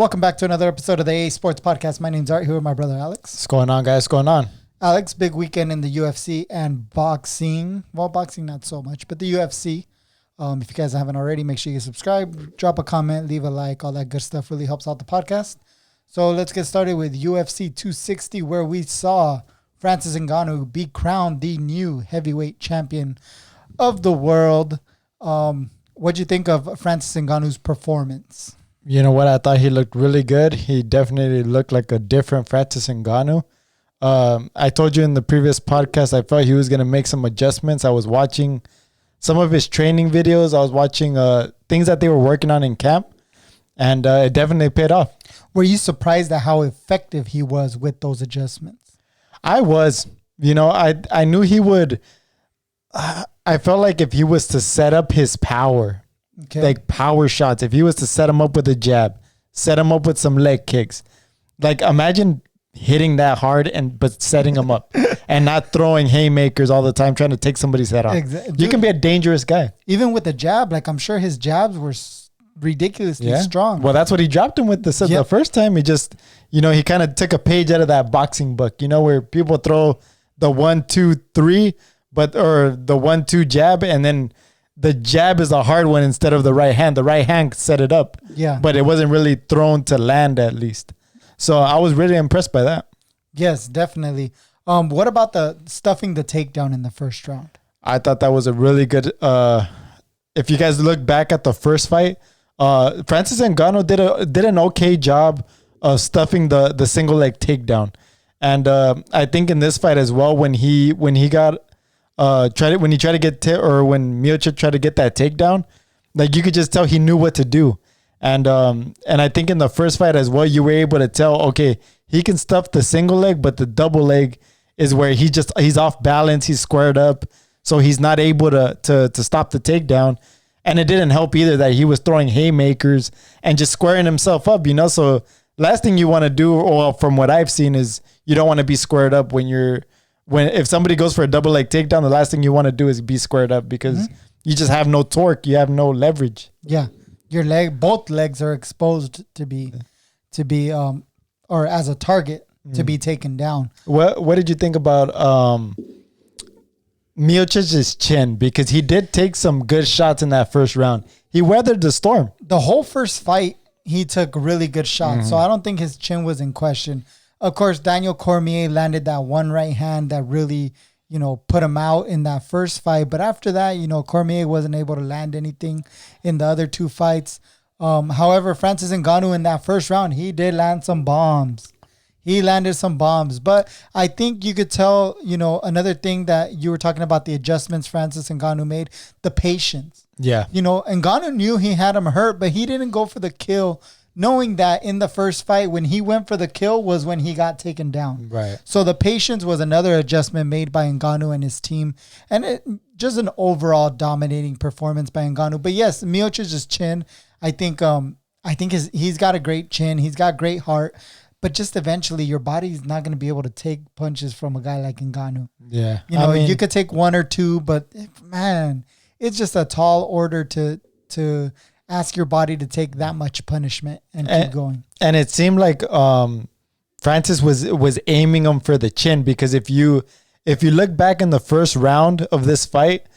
Welcome back to another episode of the AA Sports Podcast. My name's Art, here with my brother Alex. What's going on, guys? What's going on? Alex, big weekend in the UFC and boxing. Well, boxing not so much, but the UFC. If you guys haven't already, make sure you subscribe, drop a comment, leave a like. All that good stuff really helps out the podcast. So let's get started with UFC 260, where we saw Francis Ngannou be crowned the new heavyweight champion of the world. What'd you think of Francis Ngannou's performance? You know what? I thought he looked really good. He definitely looked like a different Francis Ngannou. I told you in the previous podcast, I felt he was going to make some adjustments. I was watching some of his training videos. I was watching things that they were working on in camp, and it definitely paid off. Were you surprised at how effective he was with those adjustments? I was. You know, I knew he would. I felt like if he was to set up his power, like power shots, if he was to set him up with a jab, set him up with some leg kicks, like imagine hitting that hard but setting him up and not throwing haymakers all the time, trying to take somebody's head off. Exactly. You can be a dangerous guy. Even with the jab, like I'm sure his jabs were ridiculously strong. Well, that's what he dropped him with the first time. He just, he kind of took a page out of that boxing book, where people throw the 1, 2, 3, or the 1, 2 jab, and then the jab is a hard one instead of the right hand. The right hand set it up. Yeah. But it wasn't really thrown to land, at least. So I was really impressed by that. Yes, definitely. What about the stuffing the takedown in the first round? I thought that was a really good. If you guys look back at the first fight, Francis Ngannou did an okay job of stuffing the single leg takedown, and I think in this fight as well, when he tried to get when Miocic tried to get that takedown, like you could just tell he knew what to do. And I think in the first fight as well, you were able to tell, okay, he can stuff the single leg, but the double leg is where he's off balance, he's squared up, so he's not able to stop the takedown. And it didn't help either that he was throwing haymakers and just squaring himself up, So last thing you want to do, or from what I've seen, is you don't want to be squared up if somebody goes for a double leg takedown. The last thing you want to do is be squared up because you just have no torque, you have no leverage. Yeah. Both legs are exposed to be, or as a target to be taken down. What did you think about Miocic's chin? Because he did take some good shots in that first round. He weathered the storm. The whole first fight, he took really good shots. So I don't think his chin was in question. Of course, Daniel Cormier landed that one right hand that really, put him out in that first fight. But after that, Cormier wasn't able to land anything in the other two fights. However, Francis Ngannou in that first round, he did land some bombs. He landed some bombs. But I think you could tell, another thing that you were talking about, the adjustments Francis Ngannou made, the patience. Yeah. Ngannou knew he had him hurt, but he didn't go for the kill, knowing that in the first fight, when he went for the kill was when he got taken down. Right. So the patience was another adjustment made by Ngannou and his team. And just an overall dominating performance by Ngannou. But yes, Miocic's chin, I think he's got a great chin. He's got great heart. But just eventually, your body's not going to be able to take punches from a guy like Ngannou. Yeah. You could take 1 or 2, but man, it's just a tall order to ask your body to take that much punishment and keep going. And it seemed like Francis was aiming him for the chin, because if you look back in the first round of this fight,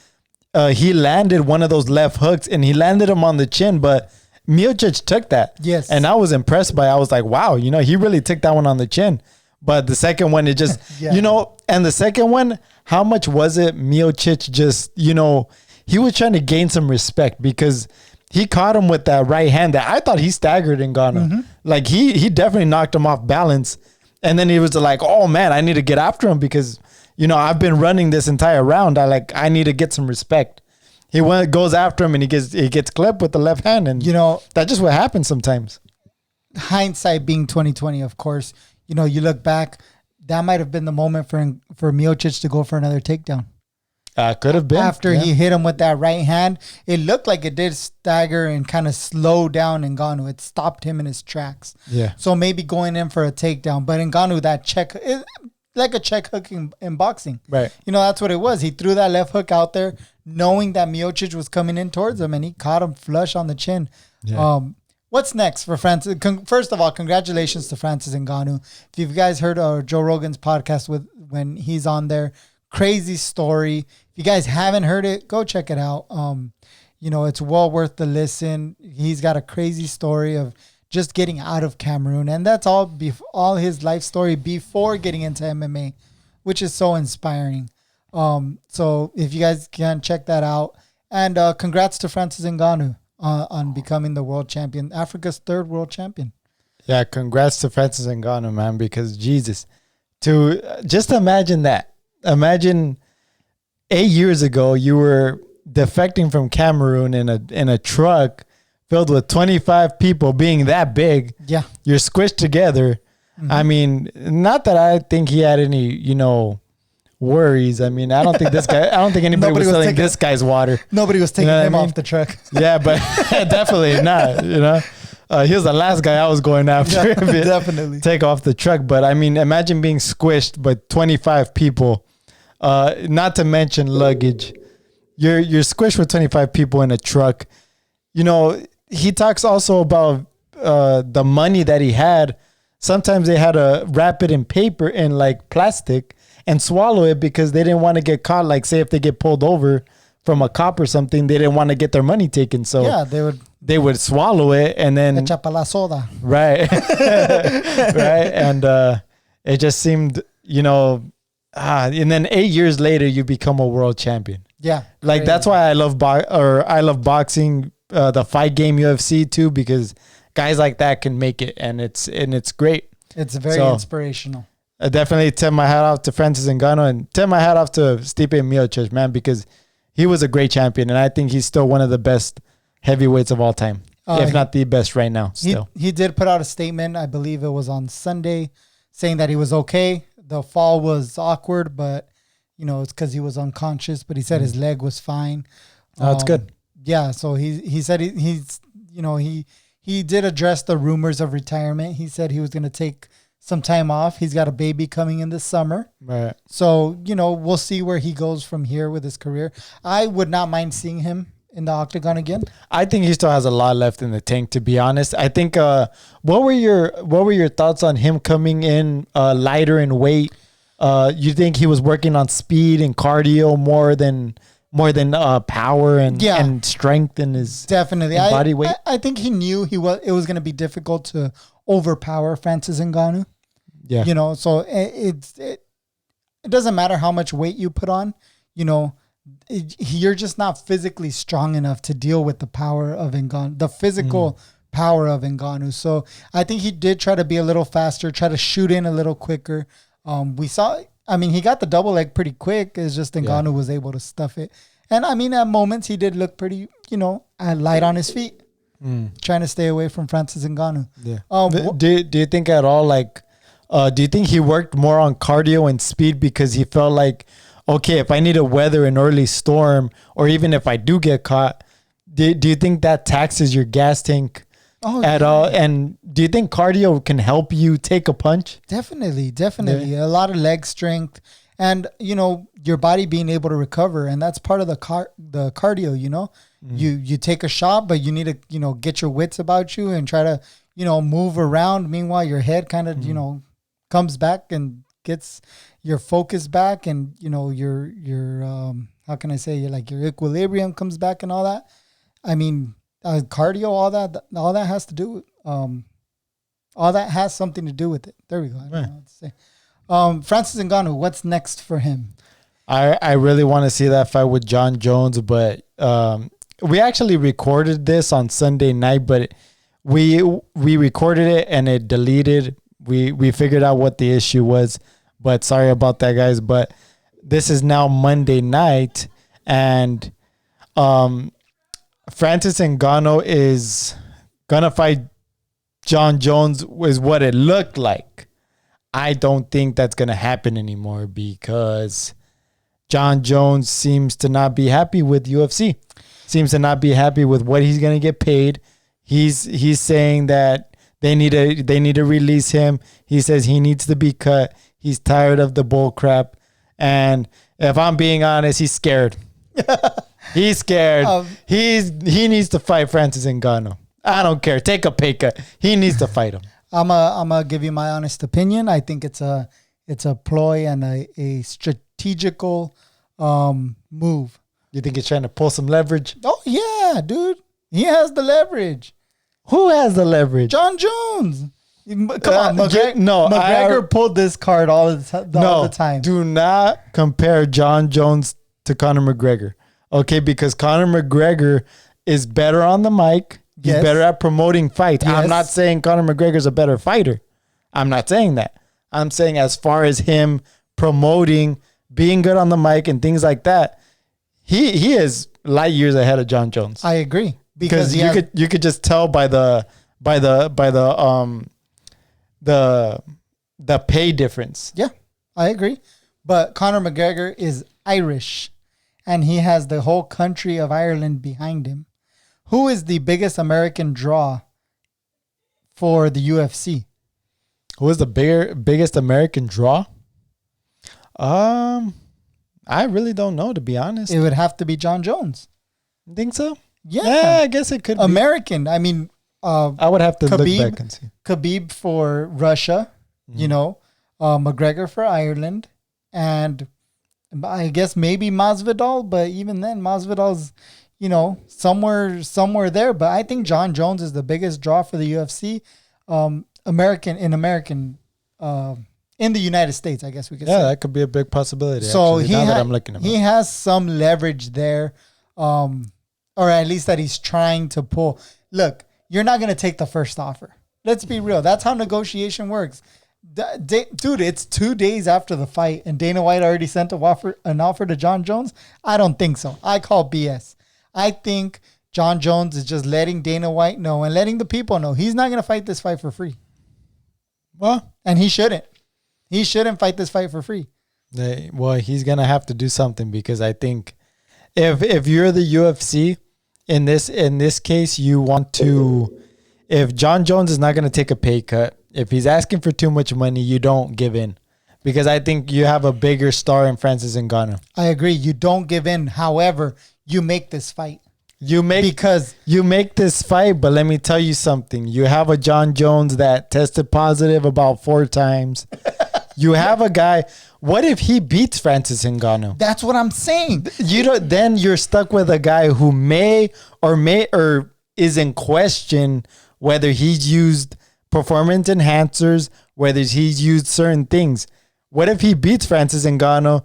he landed one of those left hooks and he landed him on the chin, but Miocic took that. Yes. And I was impressed I was like, wow, he really took that one on the chin. But the second one, it just, and the second one, how much was it? Miocic just, he was trying to gain some respect because he caught him with that right hand that I thought he staggered Ngannou. Like he definitely knocked him off balance. And then he was like, oh man, I need to get after him because, I've been running this entire round. I need to get some respect. He goes after him and he gets clipped with the left hand. And, that's just what happens sometimes. Hindsight being 2020, of course, you look back, that might have been the moment for Miocic to go for another takedown. Could have been. After he hit him with that right hand, it looked like it did stagger and kind of slow down Ngannou. It stopped him in his tracks. Yeah. So maybe going in for a takedown. But Ngannou, that check, like a check hook in boxing. Right. That's what it was. He threw that left hook out there knowing that Miocic was coming in towards him, and he caught him flush on the chin. Yeah. What's next for Francis? First of all, congratulations to Francis Ngannou. If you guys heard Joe Rogan's podcast when he's on there, crazy story. If you guys haven't heard it, go check it out. It's well worth the listen. He's got a crazy story of just getting out of Cameroon, and that's all his life story before getting into MMA, which is so inspiring. So if you guys can check that out, and congrats to Francis Ngannou on becoming the world champion, Africa's third world champion. Yeah, congrats to Francis Ngannou, man, because Jesus, to just imagine that. Imagine 8 years ago you were defecting from Cameroon in a truck filled with 25 people, being that big. Yeah. You're squished together. Mm-hmm. I mean, not that I think he had any, worries. I mean, I don't think anybody was selling this guy's water. Nobody was taking him off the truck. Yeah, but definitely not, he was the last guy I was going after. Yeah, definitely. Take off the truck. But I mean, imagine being squished by 25 people, not to mention luggage. You're squished with 25 people in a truck. He talks also about the money that he had. Sometimes they had to wrap it in paper and like plastic and swallow it because they didn't want to get caught. Like, say if they get pulled over from a cop or something, they didn't want to get their money taken. So yeah, they would swallow it and then echa la soda. Right. Right. And it just seemed, and then 8 years later you become a world champion. Yeah. Like crazy. That's why I love boxing, the fight game UFC too, because guys like that can make it, and it's great. It's very inspirational. I definitely tip my hat off to Francis Ngannou and tip my hat off to Stipe Miocic, man, because he was a great champion, and I think he's still one of the best heavyweights of all time, if not the best right now. Still, he did put out a statement. I believe it was on Sunday, saying that he was okay. The fall was awkward, but it's because he was unconscious. But he said his leg was fine. Oh, that's good. Yeah, so he said he did address the rumors of retirement. He said he was going to take some time off. He's got a baby coming in this summer. Right. So, we'll see where he goes from here with his career. I would not mind seeing him in the octagon again. I think he still has a lot left in the tank, to be honest. I think what were your thoughts on him coming in lighter in weight? You think he was working on speed and cardio more than power and strength in his definitely body weight? I think he knew it was going to be difficult to overpower Francis Ngannou. Yeah. So it doesn't matter how much weight you put on, you're just not physically strong enough to deal with the power of Ngannou, the physical power of Ngannou. So I think he did try to be a little faster, try to shoot in a little quicker. He got the double leg pretty quick. It's just Ngannou was able to stuff it. And at moments he did look pretty, light on his feet, trying to stay away from Francis Ngannou. Yeah. Do you think at all, do you think he worked more on cardio and speed because he felt like, okay, if I need to weather an early storm, or even if I do get caught, do you think that taxes your gas tank at all? And do you think cardio can help you take a punch? Definitely. Yeah. A lot of leg strength and, your body being able to recover. And that's part of the cardio, You take a shot, but you need to, get your wits about you and try to, move around. Meanwhile, your head kind of, comes back and gets your focus back, and your how can I say, your equilibrium comes back and all that. Cardio, all that has to do all that has something to do with it. There we go. I don't know what to say. Francis Ngannou, what's next for him? I really want to see that fight with John Jones, but we actually recorded this on Sunday night, but we recorded it and it deleted. We figured out what the issue was, but sorry about that, guys. But this is now Monday night, and Francis Ngannou is gonna fight John Jones, is what it looked like. I don't think that's gonna happen anymore because John Jones seems to not be happy with UFC. Seems to not be happy with what he's gonna get paid. He's saying that they need to release him. He says he needs to be cut. He's tired of the bull crap. And if I'm being honest, he's scared. He's scared. He needs to fight Francis Ngannou. I don't care. Take a pay cut. He needs to fight him. I'm gonna give you my honest opinion. I think it's a ploy and a strategical move. You think he's trying to pull some leverage? Oh yeah, dude. He has the leverage. Who has the leverage? John Jones. Come on, McGregor pulled this card all the time. Do not compare John Jones to Conor McGregor. Okay, because Conor McGregor is better on the mic. He's better at promoting fights. Yes. I'm not saying Conor McGregor's a better fighter. I'm not saying that. I'm saying as far as him promoting, being good on the mic and things like that, he is light years ahead of John Jones. I agree. Because you could just tell by the pay difference. Yeah, I agree. But Conor McGregor is Irish, and he has the whole country of Ireland behind him. Who is the biggest American draw for the UFC? Who is the biggest American draw? I really don't know, to be honest. It would have to be John Jones. You think so? Yeah, I guess it could be. American. I mean, I would have to look back and see. Khabib for Russia, McGregor for Ireland, and I guess maybe Masvidal, but even then, Masvidal's, somewhere there. But I think John Jones is the biggest draw for the UFC, in the United States, I guess we could say. Yeah, that could be a big possibility. So actually, he has some leverage there, or at least that he's trying to pull. Look, you're not going to take the first offer. Let's be real. That's how negotiation works. Dude, it's 2 days after the fight, and Dana White already sent an offer to John Jones? I don't think so. I call BS. I think John Jones is just letting Dana White know and letting the people know he's not going to fight this fight for free. Well, and he shouldn't. He shouldn't fight this fight for free. Well, he's going to have to do something, because I think if you're the UFC, in this case, you want to, if John Jones is not going to take a pay cut, if he's asking for too much money, you don't give in, because I think you have a bigger star in Francis Ngannou. I agree. You don't give in. However, you make this fight. You make this fight, but let me tell you something. You have a John Jones that tested positive about 4 times. You have a guy. What if he beats Francis Ngannou? That's what I'm saying. Then you're stuck with a guy who may or is in question whether he's used performance enhancers, whether he's used certain things. What if he beats Francis Ngannou?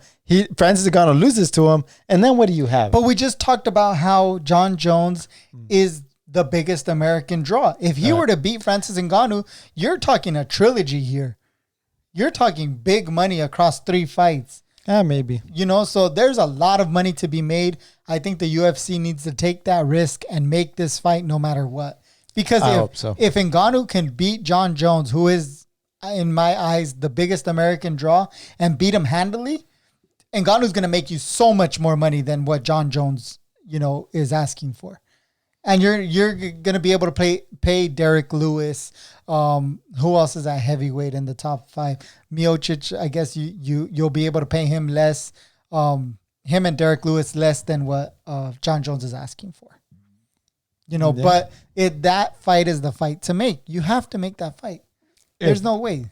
Francis Ngannou loses to him, and then what do you have? But we just talked about how John Jones is the biggest American draw. If he were to beat Francis Ngannou, you're talking a trilogy here. You're talking big money across 3 fights. Yeah, maybe. So there's a lot of money to be made. I think the UFC needs to take that risk and make this fight no matter what. Because if Ngannou can beat John Jones, who is, in my eyes, the biggest American draw, and beat him handily, Ngannou's going to make you so much more money than what John Jones, is asking for. And you're going to be able to pay Derek Lewis. Who else is at heavyweight in the top 5? Miocic, I guess you'll be able to pay him less. Him and Derek Lewis less than what John Jones is asking for. But that fight is the fight to make. You have to make that fight. There's no way.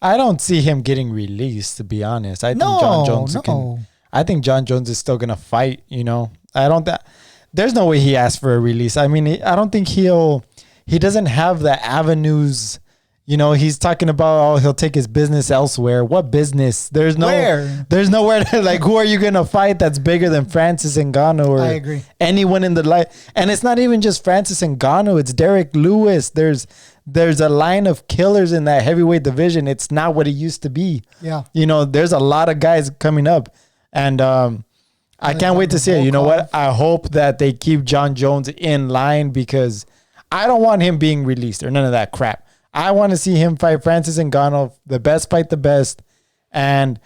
I don't see him getting released, to be honest. I think John Jones is still gonna fight. There's no way he asked for a release. I mean, I don't think he doesn't have the avenues. He's talking about, he'll take his business elsewhere. What business? There's nowhere to, who are you going to fight that's bigger than Francis Ngannou or I agree. Anyone in the line? And it's not even just Francis Ngannou. It's Derek Lewis. There's a line of killers in that heavyweight division. It's not what it used to be. Yeah. There's a lot of guys coming up. And I can't wait to see it. You know what? I hope that they keep John Jones in line, because I don't want him being released or none of that crap. I want to see him fight Francis Ngannou, the best fight the best. And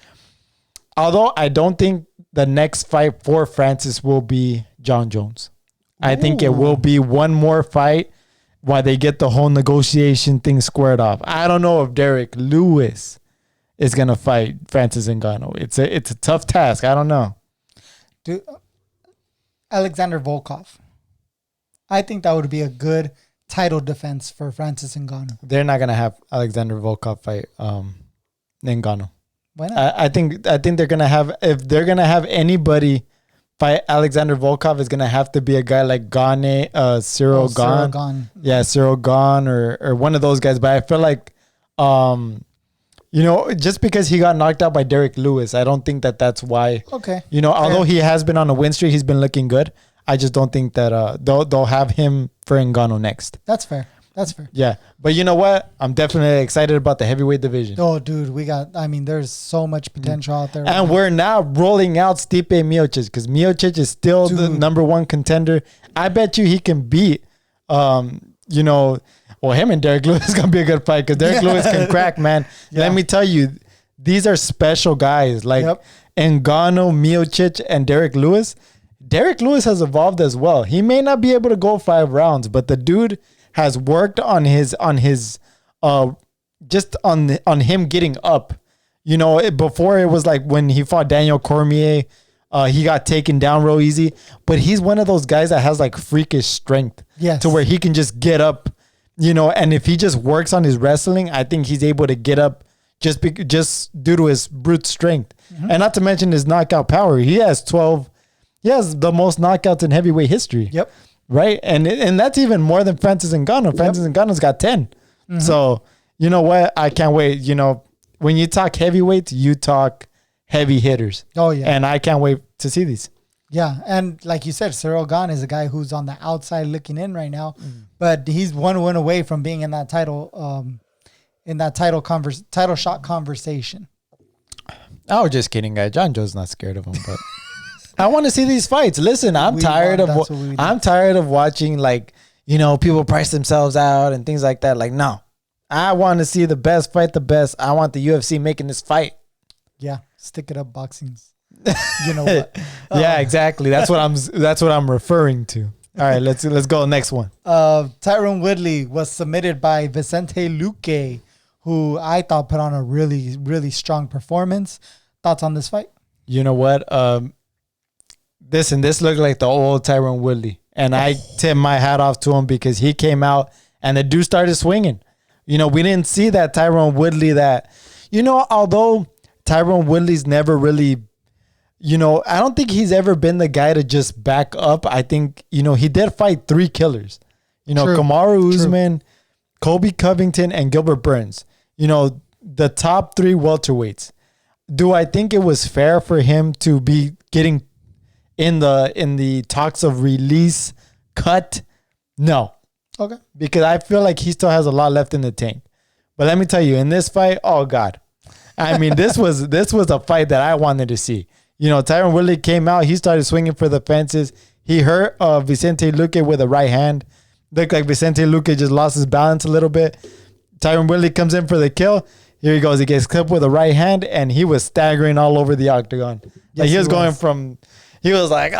although I don't think the next fight for Francis will be John Jones, I think it will be one more fight while they get the whole negotiation thing squared off. I don't know if Derek Lewis is going to fight Francis Ngannou. It's a tough task. I don't know. Dude, Alexander Volkov. I think that would be a good title defense for Francis Ngannou. They're not gonna have Alexander Volkov fight Ngannou. Why not? I think they're gonna have, if they're gonna have anybody fight Alexander Volkov, is gonna have to be a guy like Cyril Gane. Yeah, Cyril Gane or one of those guys. But I feel like, just because he got knocked out by Derek Lewis, I don't think that's why. Okay. Although he has been on a win streak, he's been looking good. I just don't think that they'll have him for Ngannou next. That's fair. That's fair. Yeah. But you know what? I'm definitely excited about the heavyweight division. Oh, dude, there's so much potential out there. And we're now rolling out Stipe Miocic because Miocic is still the number one contender. I bet you he can beat, him and Derek Lewis is going to be a good fight because Derek Lewis can crack, man. Yeah. Let me tell you, these are special guys. Like Ngannou, Miocic, and Derek Lewis. Derek Lewis has evolved as well. He may not be able to go 5 rounds, but the dude has worked on his just on him getting up. Before it was like when he fought Daniel Cormier, he got taken down real easy. But he's one of those guys that has like freakish strength, to where he can just get up. And if he just works on his wrestling, I think he's able to get up just due to his brute strength, and not to mention his knockout power. He has the most knockouts in heavyweight history. Yep. Right. And that's even more than Francis Ngannou. Francis Ngannou's got 10. So, you know what? I can't wait. When you talk heavyweights, you talk heavy hitters. Oh, yeah. And I can't wait to see these. Yeah. And like you said, Cyril Gane is a guy who's on the outside looking in right now, but he's one win away from being in that title shot conversation. I was just kidding, guys. John Joe's not scared of him, but I want to see these fights. Listen, I'm tired of watching people price themselves out and things like that. Like, no, I want to see the best fight the best. I want the UFC making this fight. Yeah, stick it up, boxings. You know what? Yeah, exactly. That's what I'm referring to. All right, let's go next one. Tyron Woodley was submitted by Vicente Luque, who I thought put on a really, really strong performance. Thoughts on this fight? You know what? This looked like the old Tyron Woodley. And I tip my hat off to him because he came out and the dude started swinging. We didn't see that Tyron Woodley although Tyron Woodley's never really, I don't think he's ever been the guy to just back up. I think, he did fight 3 killers. True. Kamaru Usman, Colby Covington, and Gilbert Burns. The top 3 welterweights. Do I think it was fair for him to be getting in the talks of release cut? No. Okay. Because I feel like he still has a lot left in the tank. But let me tell you, in this fight, oh God. I mean, this was a fight that I wanted to see. Tyron Woodley came out, he started swinging for the fences. He hurt Vicente Luque with a right hand. Looked like Vicente Luque just lost his balance a little bit. Tyron Woodley comes in for the kill. Here he goes. He gets clipped with a right hand, and he was staggering all over the octagon. Yes, he was going from... He was like,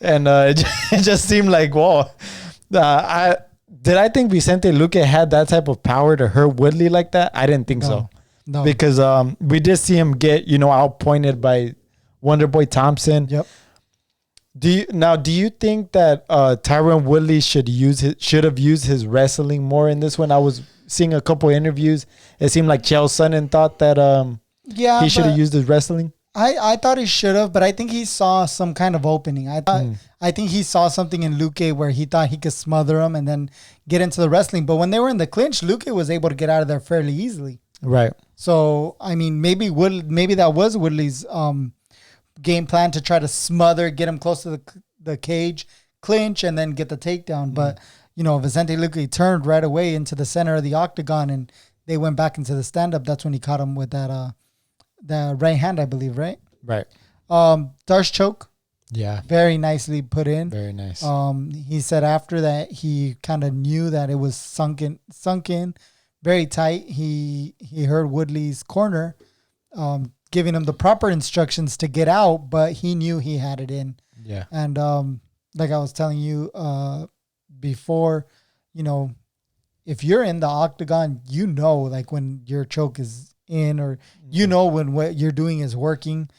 and it just seemed like, whoa. Did I think Vicente Luque had that type of power to hurt Woodley like that? I didn't think so. No. Because we did see him get, outpointed by Wonderboy Thompson. Yep. Do you think that Tyron Woodley should have used his wrestling more in this one? I was seeing a couple interviews. It seemed like Chael Sonnen thought that he should have used his wrestling. I thought he should have, but I think he saw some kind of opening. I think he saw something in Luque where he thought he could smother him and then get into the wrestling. But when they were in the clinch, Luque was able to get out of there fairly easily. Right. So, I mean, maybe that was Woodley's game plan to try to smother, get him close to the cage, clinch, and then get the takedown. But, Vicente Luque turned right away into the center of the octagon, and they went back into the stand-up. That's when he caught him with that the right hand, I believe, right? Right. Darce choke. Yeah. Very nicely put in. Very nice. He said after that he kind of knew that it was sunk in very tight. He heard Woodley's corner giving him the proper instructions to get out, but he knew he had it in. Yeah. And like I was telling you before, if you're in the octagon, like when your choke is in, or when what you're doing is working,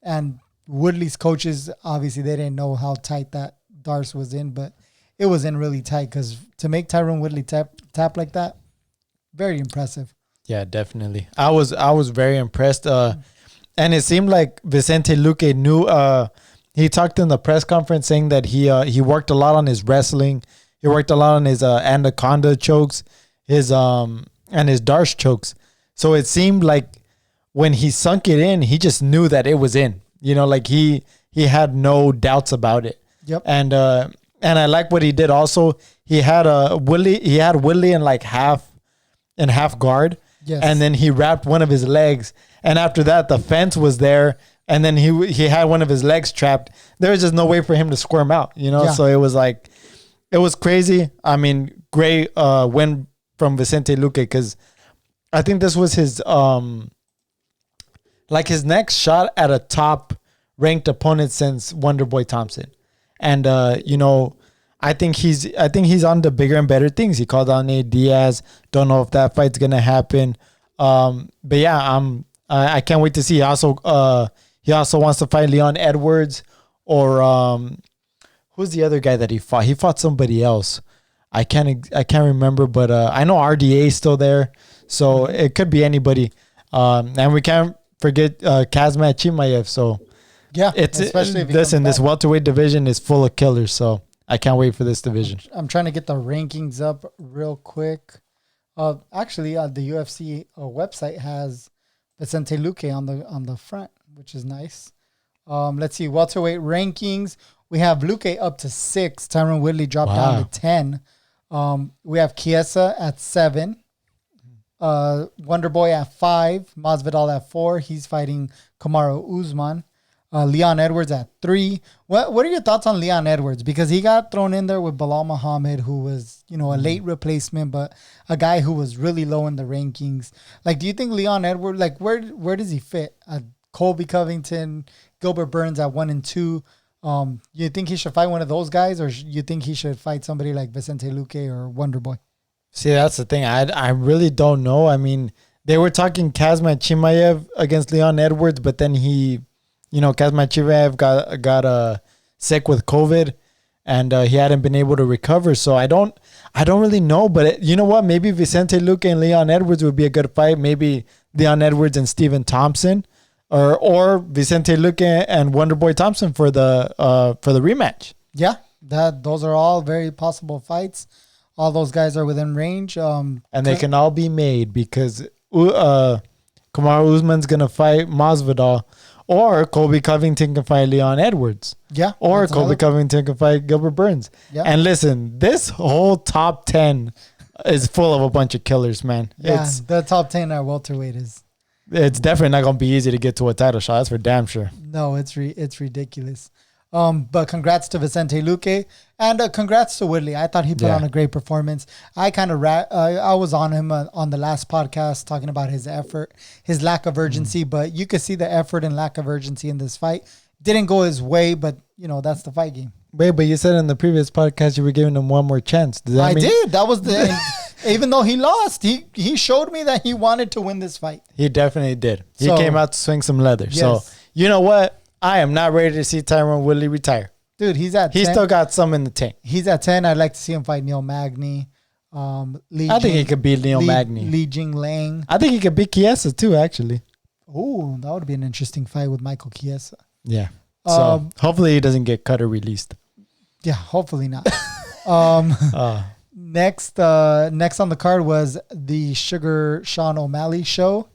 and Woodley's coaches, obviously they didn't know how tight that Darce was in, but it was in really tight. Because to make Tyron Woodley tap like that, very impressive. Yeah, definitely. I was very impressed. And it seemed like Vicente Luque knew. He talked in the press conference saying that he worked a lot on his wrestling. He worked a lot on his anaconda chokes, his and his Darce chokes. So it seemed like when he sunk it in, he just knew that it was in. You know, like he had no doubts about it. Yep. And I like what he did. Also, he had Woodley in like half guard. Yes. And then he wrapped one of his legs. And after that, the fence was there. And then he had one of his legs trapped. There was just no way for him to squirm out, you know? Yeah. So it was like, it was crazy. I mean, great win from Vicente Luque, because I think this was his his next shot at a top ranked opponent since Wonderboy Thompson. And you know, I think he's on the bigger and better things. He called out Nate Diaz. Don't know if that fight's gonna happen. But yeah, I can't wait to see. He also wants to fight Leon Edwards, or who's the other guy that he fought? He fought somebody else. I can't remember, but I know RDA is still there, so it could be anybody. And we can't forget Kazmat Chimaev. So yeah, especially if this welterweight division is full of killers. So I can't wait for this division. I'm trying to get the rankings up real quick. Actually, the UFC website has Vicente Luque on the front, which is nice. Let's see, welterweight rankings. We have Luque up to 6. Tyron Woodley dropped down to 10. We have Chiesa at 7. Wonderboy at 5. Masvidal at 4. He's fighting Kamaru Usman. Leon Edwards at 3. What are your thoughts on Leon Edwards? Because he got thrown in there with Bilal Muhammad, who was, you know, a late replacement, but a guy who was really low in the rankings. Like, do you think Leon Edwards, like, where does he fit? Colby Covington, Gilbert Burns at 1 and 2. You think he should fight one of those guys, or you think he should fight somebody like Vicente Luque or Wonderboy? See, that's the thing. I really don't know. I mean, they were talking Kazmat Chimaev against Leon Edwards, but then Kazmat Chimaev got sick with COVID, and he hadn't been able to recover. So I don't really know. But you know what? Maybe Vicente Luque and Leon Edwards would be a good fight. Maybe Leon Edwards and Stephen Thompson, or Vicente Luque and Wonderboy Thompson for the rematch. Yeah, those are all very possible fights. All those guys are within range. And they can all be made, because Kamaru Usman's gonna fight Masvidal. Or Colby Covington can fight Leon Edwards. Yeah. Or Colby Covington can fight Gilbert Burns. Yeah. And listen, this whole top 10 is full of a bunch of killers, man. Yeah, the top 10 are welterweight is. It's definitely not going to be easy to get to a title shot. That's for damn sure. No, it's ridiculous. But congrats to Vicente Luque, and congrats to Woodley. I thought he put on a great performance. I kind of I was on him on the last podcast talking about his effort, his lack of urgency, but you could see the effort and lack of urgency in this fight. Didn't go his way, but you know, that's the fight game. Wait, but you said in the previous podcast you were giving him one more chance. Does that mean? Did. That was the even though he lost, he showed me that he wanted to win this fight. He definitely did. He came out to swing some leather. Yes. So you know what? I am not ready to see Tyron Woodley retire. Dude, he's at 10. He still got some in the tank. He's at 10. I'd like to see him fight Neil Magny. I think he could beat Neil Magny. Li Jinglang. I think he could beat Chiesa too, actually. Oh, that would be an interesting fight with Michael Chiesa. Yeah. So hopefully he doesn't get cut or released. Yeah, hopefully not. Next on the card was the Sugar Sean O'Malley show.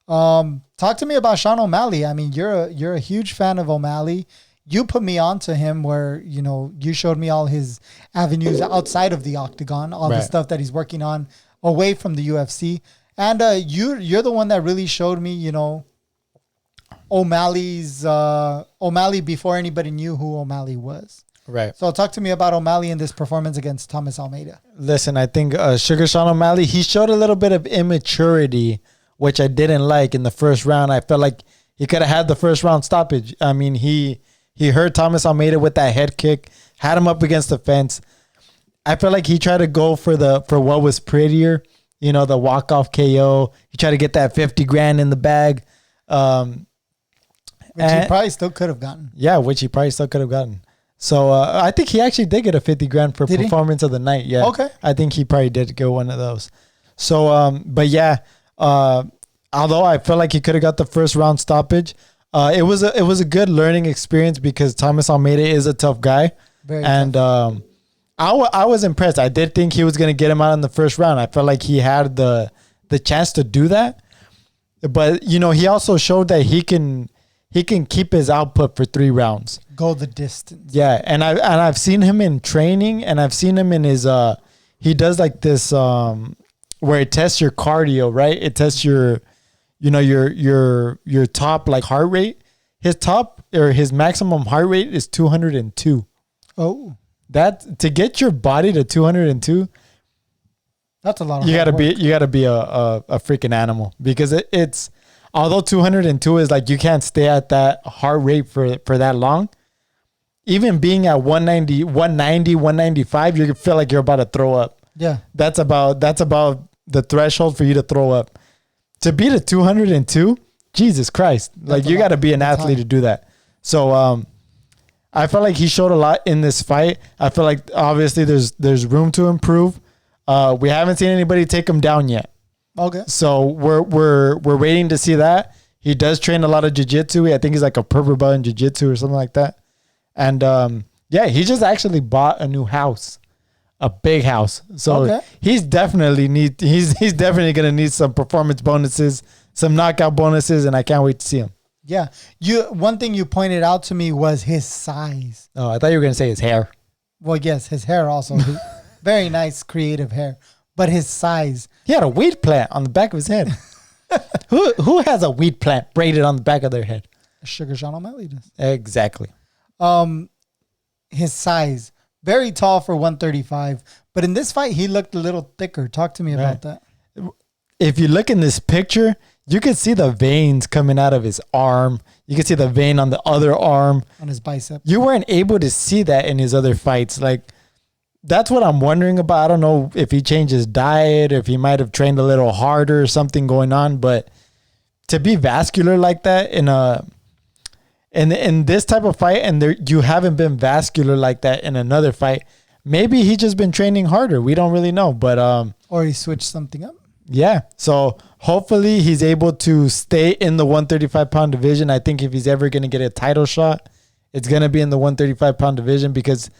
Talk to me about Sean O'Malley. I mean, you're a huge fan of O'Malley. You put me onto him where, you know, you showed me all his avenues outside of the octagon, all the stuff that he's working on away from the UFC. And you're the one that really showed me, you know, O'Malley before anybody knew who O'Malley was. Right. So talk to me about O'Malley in this performance against Thomas Almeida. Listen, I think Sugar Sean O'Malley, he showed a little bit of immaturity, which I didn't like in the first round. I felt like he could have had the first round stoppage. I mean, he hurt Thomas Almeida with that head kick, had him up against the fence. I felt like he tried to go for what was prettier, you know, the walk-off KO. He tried to get that $50,000 in the bag. Which he probably still could have gotten. Yeah, which he probably still could have gotten. So I think he actually did get a 50 grand for Did he? performance of the night. Yeah. Okay. I think he probably did get one of those. So, but yeah, although I felt like he could have got the first round stoppage, it was a good learning experience because Thomas Almeida is a tough guy. Very and tough. I was impressed. I did think he was going to get him out in the first round. I felt like he had the chance to do that. But, you know, he also showed that he can keep his output for 3 rounds. Go the distance. Yeah, and I've seen him in training, and I've seen him in his he does like this where it tests your cardio, right? It tests your top like heart rate. His top or his maximum heart rate is 202. Oh, that to get your body to 202, that's a lot of you hard work. you gotta be a freaking animal because it's although 202 is like you can't stay at that heart rate for that long. Even being at 190, 195, you feel like you're about to throw up. Yeah. That's about the threshold for you to throw up. To beat a 202, Jesus Christ. Like you got to be an athlete to do that. So I felt like he showed a lot in this fight. I feel like obviously there's room to improve. We haven't seen anybody take him down yet. Okay. So we're waiting to see that. He does train a lot of jiu-jitsu. I think he's like a purple belt in jiu-jitsu or something like that. And yeah, he just actually bought a new house, a big house. So he's definitely gonna need some performance bonuses, some knockout bonuses, and I can't wait to see him. Yeah, one thing you pointed out to me was his size. Oh, I thought you were gonna say his hair. Well, yes, his hair also. Very nice, creative hair, but his size. He had a weed plant on the back of his head. Who has a weed plant braided on the back of their head? Sugar Sean O'Malley does. Exactly. His size, very tall for 135, but in this fight he looked a little thicker. Talk to me about that. If you look in this picture, you can see the veins coming out of his arm. You can see the vein on the other arm on his bicep. You weren't able to see that in his other fights. Like that's what I'm wondering about. I don't know if he changed his diet, or if he might have trained a little harder or something going on, but to be vascular like that in this type of fight, and you haven't been vascular like that in another fight. Maybe he just been training harder. We don't really know, but or he switched something up. Yeah. So hopefully he's able to stay in the 135-pound division. I think if he's ever going to get a title shot, it's going to be in the 135-pound division because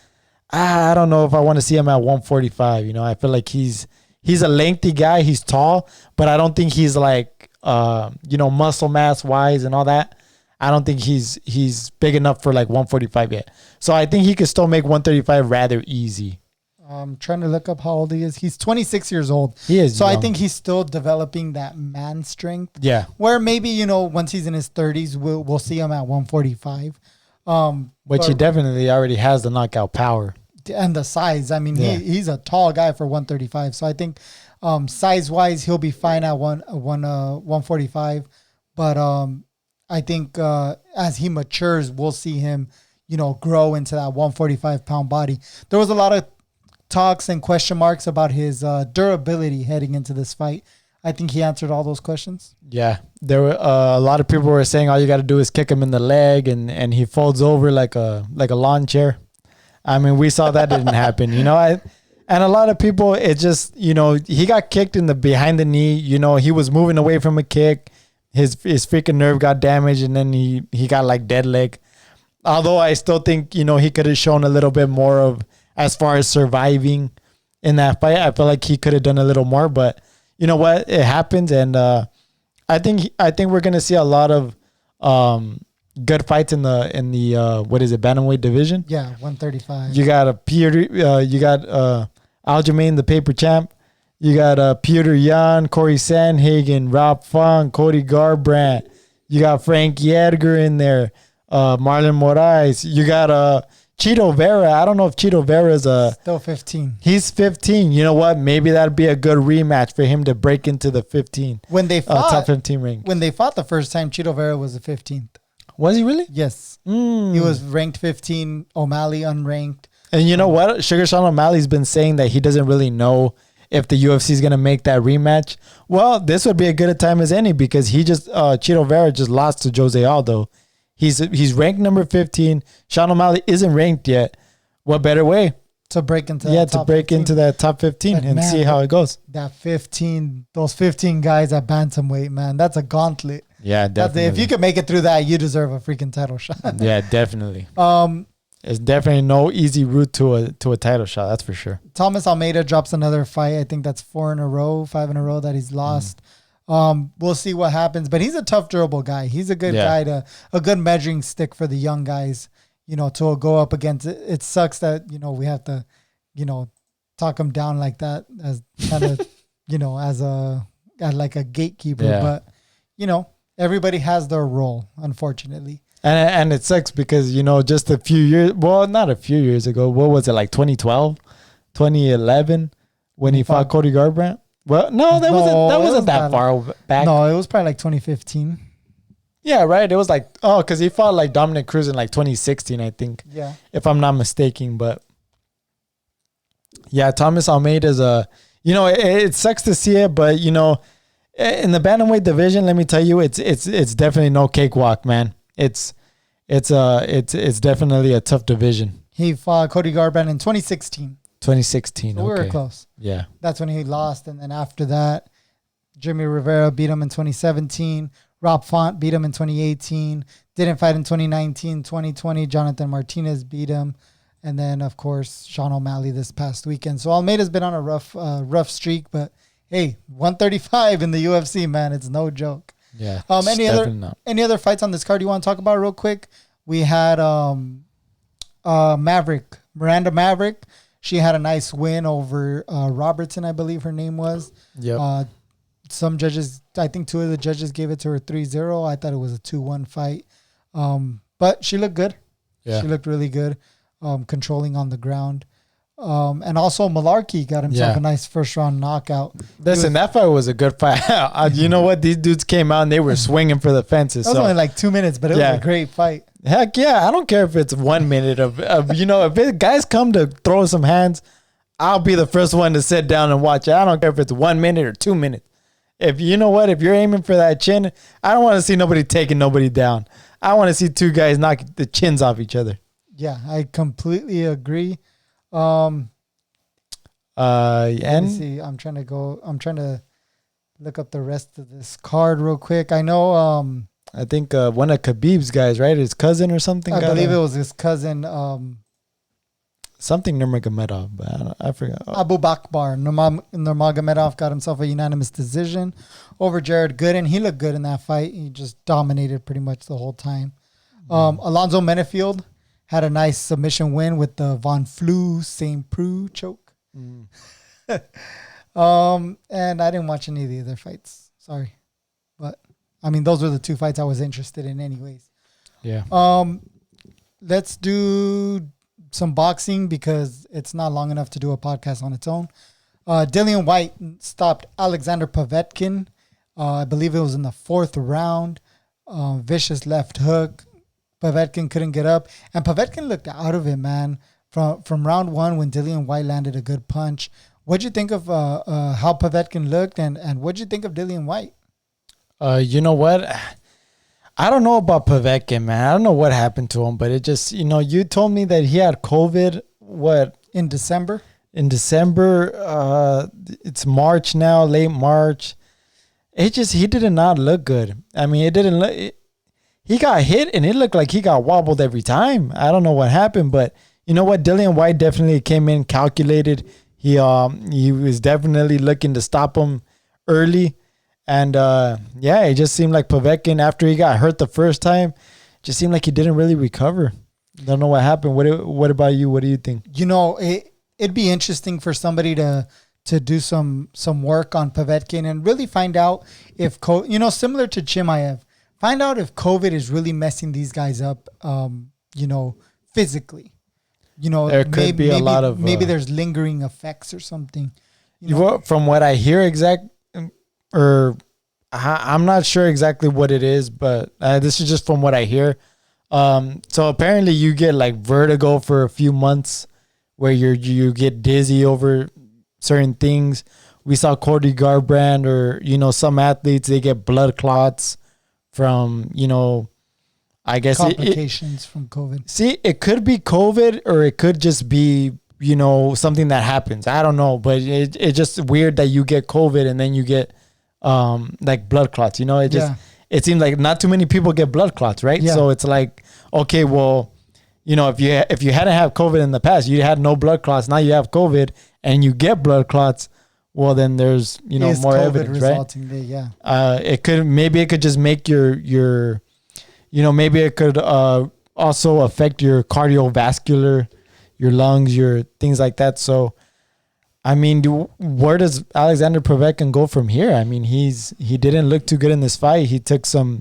I don't know if I want to see him at 145. You know, I feel like he's a lengthy guy. He's tall, but I don't think he's like muscle mass wise and all that. I don't think he's big enough for like 145 yet. So I think he could still make 135 rather easy. I'm trying to look up how old he is. He's 26 years old. He is. So young. I think he's still developing that man strength. Yeah. Where maybe, once he's in his 30s, we'll see him at 145. Which he definitely already has the knockout power. And the size. I mean, he's a tall guy for 135. So I think size-wise, he'll be fine at 145. But I think as he matures, we'll see him, grow into that 145-pound body. There was a lot of talks and question marks about his durability heading into this fight. I think he answered all those questions. Yeah, there were a lot of people were saying all you got to do is kick him in the leg, and he folds over like a lawn chair. I mean, we saw that didn't happen, and a lot of people, it just, he got kicked in the behind the knee. He was moving away from a kick. His freaking nerve got damaged, and then he got like dead leg. Although I still think, he could have shown a little bit more of as far as surviving in that fight. I feel like he could have done a little more, but you know what? It happens, and I think we're gonna see a lot of good fights in the what is it, bantamweight division? Yeah, 135. You got Aljamain, the paper champ. You got Peter Yan, Corey Sandhagen, Rob Fong, Cody Garbrandt. You got Frankie Edgar in there, Marlon Moraes. You got Chito Vera. I don't know if Chito Vera is still 15. He's 15. You know what? Maybe that'd be a good rematch for him to break into the 15. When they fought, top 15 ring. When they fought the first time, Chito Vera was the 15th. Was he really? Yes. He was ranked 15. O'Malley unranked. And you know what? Sugar Sean O'Malley's been saying that he doesn't really know if the UFC is going to make that rematch. Well, this would be a good a time as any because Chito Vera just lost to Jose Aldo. He's ranked number 15. Sean O'Malley isn't ranked yet. What better way? To break into that top 15 and see how it goes. Those 15 guys at bantamweight, man, that's a gauntlet. Yeah, definitely. If you could make it through that, you deserve a freaking title shot. Yeah, definitely. It's definitely no easy route to a title shot. That's for sure. Thomas Almeida drops another fight. I think that's 5 in a row that he's lost. We'll see what happens, but he's a tough, durable guy. He's a good guy a good measuring stick for the young guys, to go up against it. It sucks that, we have to, talk him down like that as kind of, as like a gatekeeper, but everybody has their role, unfortunately. And it sucks because, just a few years, well, not a few years ago, what was it, like 2012, 2011, when he fought Cody Garbrandt? Well, no, that wasn't that far back. No, it was probably like 2015. Yeah, right. It was like, because he fought like Dominic Cruz in like 2016, I think. Yeah. If I'm not mistaken. But yeah, Thomas Almeida's it sucks to see it, but in the bantamweight division, let me tell you, it's definitely no cakewalk, man. It's definitely a tough division. He fought Cody Garbrandt in 2016. 2016. So we were close. Yeah. That's when he lost. And then after that, Jimmy Rivera beat him in 2017. Rob Font beat him in 2018. Didn't fight in 2019. 2020, Jonathan Martinez beat him. And then, of course, Sean O'Malley this past weekend. So Almeida's been on a rough streak. But, hey, 135 in the UFC, man. It's no joke. Yeah. Any other fights on this card you want to talk about real quick? We had Miranda Maverick. She had a nice win over Robertson, I believe her name was. Yep. Some judges, I think 2 of the judges gave it to her 3-0. I thought it was a 2-1 fight. But she looked good. Yeah. She looked really good, controlling on the ground. And also Malarkey got himself a nice first-round knockout. Listen, that fight was a good fight. You know what? These dudes came out and they were swinging for the fences. It was only like 2 minutes, but it was a great fight. Heck yeah. I don't care if it's 1 minute of if guys come to throw some hands, I'll be the first one to sit down and watch it. I don't care if it's 1 minute or 2 minutes. If you're aiming for that chin, I don't want to see nobody taking nobody down. I want to see 2 guys knock the chins off each other. Yeah, I completely agree. And let me see. I'm trying to look up the rest of this card real quick. I know I think one of Khabib's guys, right? His cousin or something. I believe it was his cousin. Something Nurmagomedov, but I forgot. Abu Bakr Nurmagomedov got himself a unanimous decision over Jared Gooden. He looked good in that fight. He just dominated pretty much the whole time. Alonzo Menefield had a nice submission win with the Von Flue St. Preux choke. And I didn't watch any of the other fights. Sorry. But, I mean, those were the 2 fights I was interested in anyways. Yeah. Let's do some boxing because it's not long enough to do a podcast on its own. Dillian Whyte stopped Alexander Povetkin. I believe it was in the 4th round. Vicious left hook. Povetkin couldn't get up. And Povetkin looked out of it, man. From round 1 when Dillian Whyte landed a good punch. What'd you think of how Povetkin looked and what'd you think of Dillian Whyte? You know what? I don't know about Povetkin, man. I don't know what happened to him, but it just, you told me that he had COVID, in December? In December. It's March now, late March. He did not look good. I mean, he got hit and it looked like he got wobbled every time. I don't know what happened, but you know what? Dillian Whyte definitely came in calculated. He was definitely looking to stop him early. And, it just seemed like Povetkin, after he got hurt the first time, just seemed like he didn't really recover. Don't know what happened. What about you? What do you think? It'd be interesting for somebody to do some work on Povetkin and really find out if, similar to Chimaev, find out if COVID is really messing these guys up, physically. There could be a lot of... maybe there's lingering effects or something. From what I hear I'm not sure exactly what it is, but this is just from what I hear. So apparently you get like vertigo for a few months where you get dizzy over certain things. We saw Cody Garbrandt or, some athletes, they get blood clots from, I guess complications from COVID. See, it could be COVID or it could just be, something that happens. I don't know, but it's just weird that you get COVID and then you get like blood clots. It seems like not too many people get blood clots, right? Yeah. So it's like, okay, well, if you hadn't had COVID in the past, you had no blood clots. Now you have COVID and you get blood clots. Well, then there's more COVID evidence, right? Yeah. It could just make your maybe it could also affect your cardiovascular, your lungs, your things like that. So, I mean, where does Alexander Povetkin go from here? I mean, he didn't look too good in this fight. He took some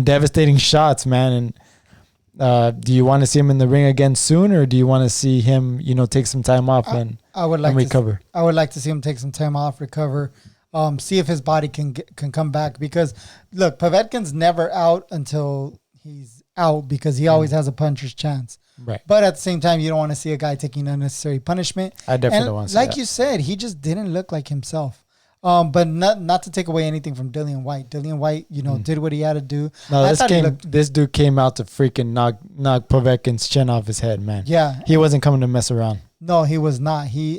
devastating shots, man. And do you want to see him in the ring again soon, or do you want to see him, take some time off and recover? I would like to see him take some time off, recover, see if his body can come back. Because look, Povetkin's never out until he's out, because he always has a puncher's chance. Right. But at the same time, you don't want to see a guy taking unnecessary punishment. I definitely don't want to see like that. you said, he just didn't look like himself. But not to take away anything from Dillian Whyte. Dillian Whyte, did what he had to do. No, this dude came out to freaking knock Povetkin's chin off his head, man. Yeah. He wasn't coming to mess around. No, he was not. He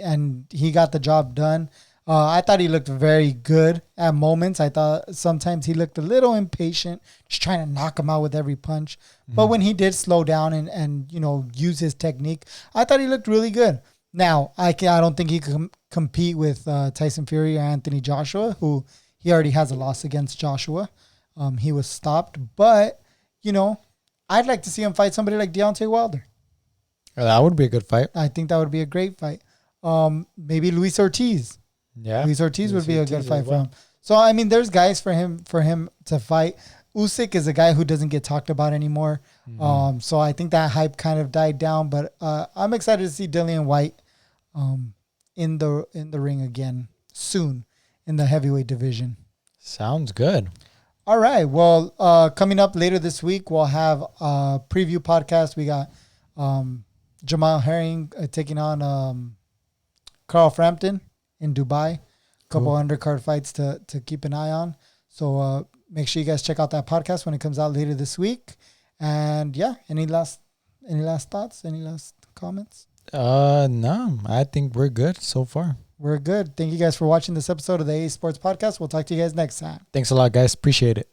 got the job done. I thought he looked very good at moments. I thought sometimes he looked a little impatient, just trying to knock him out with every punch. Mm-hmm. But when he did slow down and use his technique, I thought he looked really good. Now, I don't think he can compete with Tyson Fury or Anthony Joshua, who he already has a loss against Joshua. He was stopped. But, I'd like to see him fight somebody like Deontay Wilder. That would be a good fight. I think that would be a great fight. Maybe Luis Ortiz. Yeah, Luis Ortiz would be a good fight for him. So, I mean, there's guys for him to fight. Usyk is a guy who doesn't get talked about anymore. Mm-hmm. So I think that hype kind of died down. But I'm excited to see Dillian Whyte in the ring again soon in the heavyweight division. Sounds good. All right. Well, coming up later this week, we'll have a preview podcast. We got Jamal Herring taking on Carl Frampton in Dubai. A couple undercard fights to keep an eye on. So make sure you guys check out that podcast when it comes out later this week. And yeah, any last thoughts? Any last comments? No, I think we're good so far. We're good. Thank you guys for watching this episode of the A Sports Podcast. We'll talk to you guys next time. Thanks a lot, guys. Appreciate it.